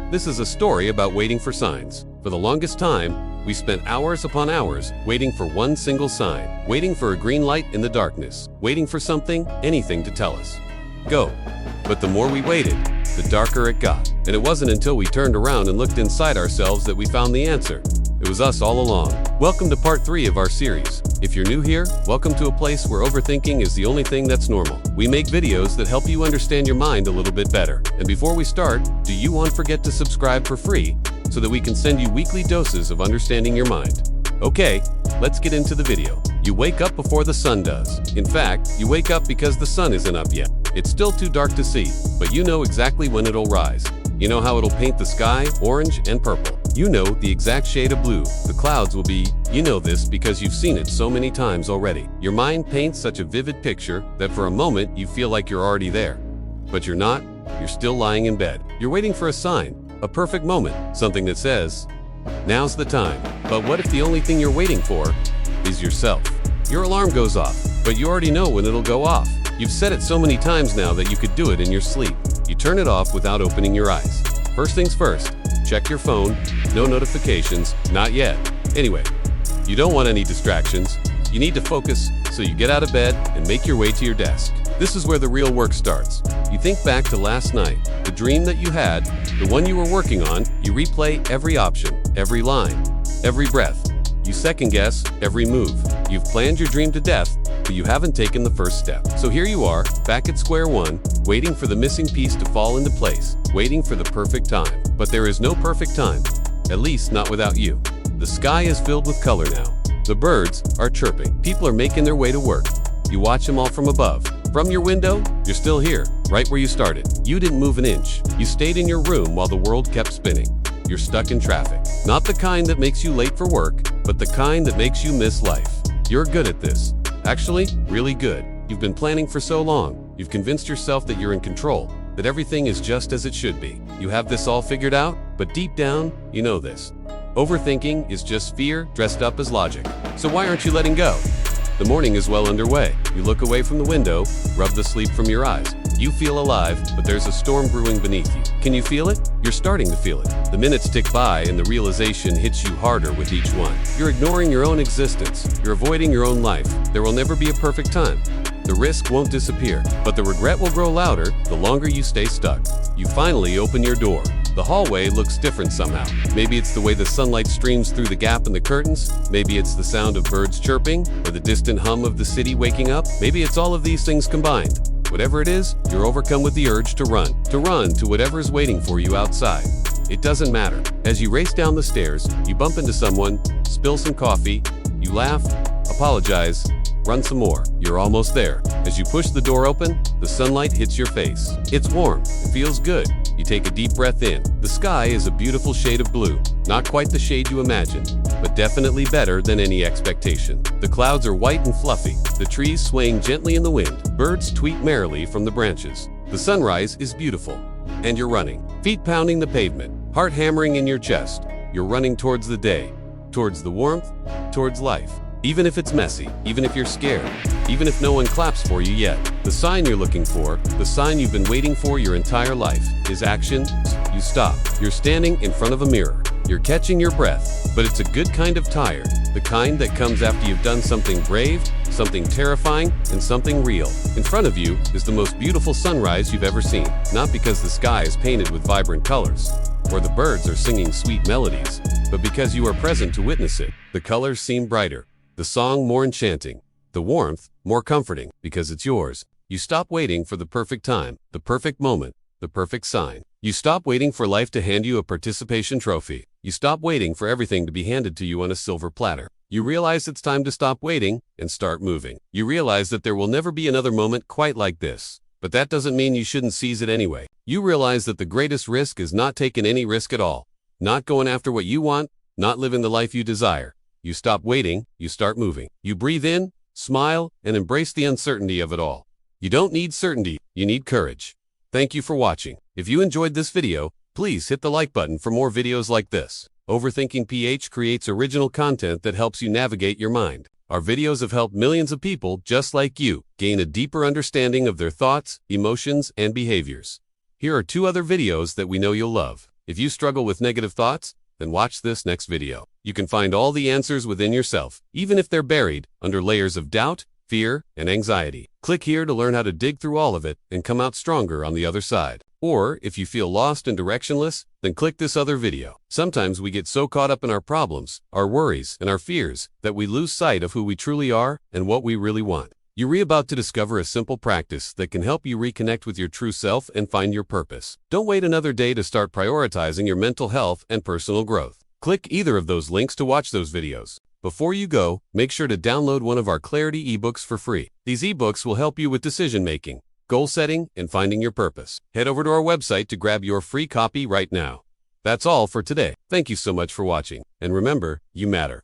This is a story about waiting for signs. For the longest time, we spent hours upon hours waiting for one single sign, waiting for a green light in the darkness, waiting for something, anything to tell us, go. But the more we waited, the darker it got. And it wasn't until we turned around and looked inside ourselves that we found the answer. It was us all along. Welcome to part 3 of our series. If you're new here, welcome to a place where overthinking is the only thing that's normal. We make videos that help you understand your mind a little bit better. And before we start, do you want to forget to subscribe for free so that we can send you weekly doses of understanding your mind? Okay, let's get into the video. You wake up before the sun does. In fact, you wake up because the sun isn't up yet. It's still too dark to see, but you know exactly when it'll rise. You know how it'll paint the sky orange and purple. You know the exact shade of blue the clouds will be. You know this because you've seen it so many times already. Your mind paints such a vivid picture that for a moment you feel like you're already there. But you're not. You're still lying in bed. You're waiting for a sign, a perfect moment, something that says, now's the time. But what if the only thing you're waiting for is yourself? Your alarm goes off, but you already know when it'll go off. You've said it so many times now that you could do it in your sleep. You turn it off without opening your eyes. First things first, check your phone. No notifications, not yet. Anyway, you don't want any distractions. You need to focus, so you get out of bed and make your way to your desk. This is where the real work starts. You think back to last night, the dream that you had, the one you were working on. You replay every option, every line, every breath. You second guess every move. You've planned your dream to death, but you haven't taken the first step. So here you are, back at square one, waiting for the missing piece to fall into place, waiting for the perfect time. But there is no perfect time, at least not without you. The sky is filled with color now. The birds are chirping. People are making their way to work. You watch them all from above. From your window, you're still here, right where you started. You didn't move an inch. You stayed in your room while the world kept spinning. You're stuck in traffic. Not the kind that makes you late for work, but the kind that makes you miss life. You're good at this. Actually, really good. You've been planning for so long. You've convinced yourself that you're in control, that everything is just as it should be. You have this all figured out, but deep down, you know this. Overthinking is just fear dressed up as logic. So why aren't you letting go? The morning is well underway. You look away from the window, rub the sleep from your eyes. You feel alive, but there's a storm brewing beneath you. Can you feel it? You're starting to feel it. The minutes tick by and the realization hits you harder with each one. You're ignoring your own existence. You're avoiding your own life. There will never be a perfect time. The risk won't disappear, but the regret will grow louder the longer you stay stuck. You finally open your door. The hallway looks different somehow. Maybe it's the way the sunlight streams through the gap in the curtains. Maybe it's the sound of birds chirping or the distant hum of the city waking up. Maybe it's all of these things combined. Whatever it is, you're overcome with the urge to run to whatever is waiting for you outside. It doesn't matter. As you race down the stairs, you bump into someone, spill some coffee, you laugh, apologize, run some more. You're almost there. As you push the door open, the sunlight hits your face. It's warm. It feels good. You take a deep breath in. The sky is a beautiful shade of blue. Not quite the shade you imagined, but definitely better than any expectation. The clouds are white and fluffy. The trees swaying gently in the wind. Birds tweet merrily from the branches. The sunrise is beautiful. And you're running. Feet pounding the pavement. Heart hammering in your chest. You're running towards the day. Towards the warmth. Towards life. Even if it's messy, even if you're scared, even if no one claps for you yet, the sign you're looking for, the sign you've been waiting for your entire life, is action. You stop. You're standing in front of a mirror. You're catching your breath, but it's a good kind of tired, the kind that comes after you've done something brave, something terrifying, and something real. In front of you is the most beautiful sunrise you've ever seen, not because the sky is painted with vibrant colors, or the birds are singing sweet melodies, but because you are present to witness it. The colors seem brighter. The song more enchanting, the warmth more comforting, because it's yours. You stop waiting for the perfect time, the perfect moment, the perfect sign. You stop waiting for life to hand you a participation trophy. You stop waiting for everything to be handed to you on a silver platter. You realize it's time to stop waiting and start moving. You realize that there will never be another moment quite like this. But that doesn't mean you shouldn't seize it anyway. You realize that the greatest risk is not taking any risk at all. Not going after what you want, not living the life you desire. You stop waiting, you start moving. You breathe in, smile, and embrace the uncertainty of it all. You don't need certainty, you need courage. Thank you for watching. If you enjoyed this video, please hit the like button for more videos like this. Overthinking PH creates original content that helps you navigate your mind. Our videos have helped millions of people just like you gain a deeper understanding of their thoughts, emotions, and behaviors. Here are 2 other videos that we know you'll love. If you struggle with negative thoughts, then watch this next video. You can find all the answers within yourself, even if they're buried under layers of doubt, fear, and anxiety. Click here to learn how to dig through all of it and come out stronger on the other side. Or, if you feel lost and directionless, then click this other video. Sometimes we get so caught up in our problems, our worries, and our fears that we lose sight of who we truly are and what we really want. You're about to discover a simple practice that can help you reconnect with your true self and find your purpose. Don't wait another day to start prioritizing your mental health and personal growth. Click either of those links to watch those videos. Before you go, make sure to download one of our Clarity ebooks for free. These ebooks will help you with decision-making, goal setting, and finding your purpose. Head over to our website to grab your free copy right now. That's all for today. Thank you so much for watching. And remember, you matter.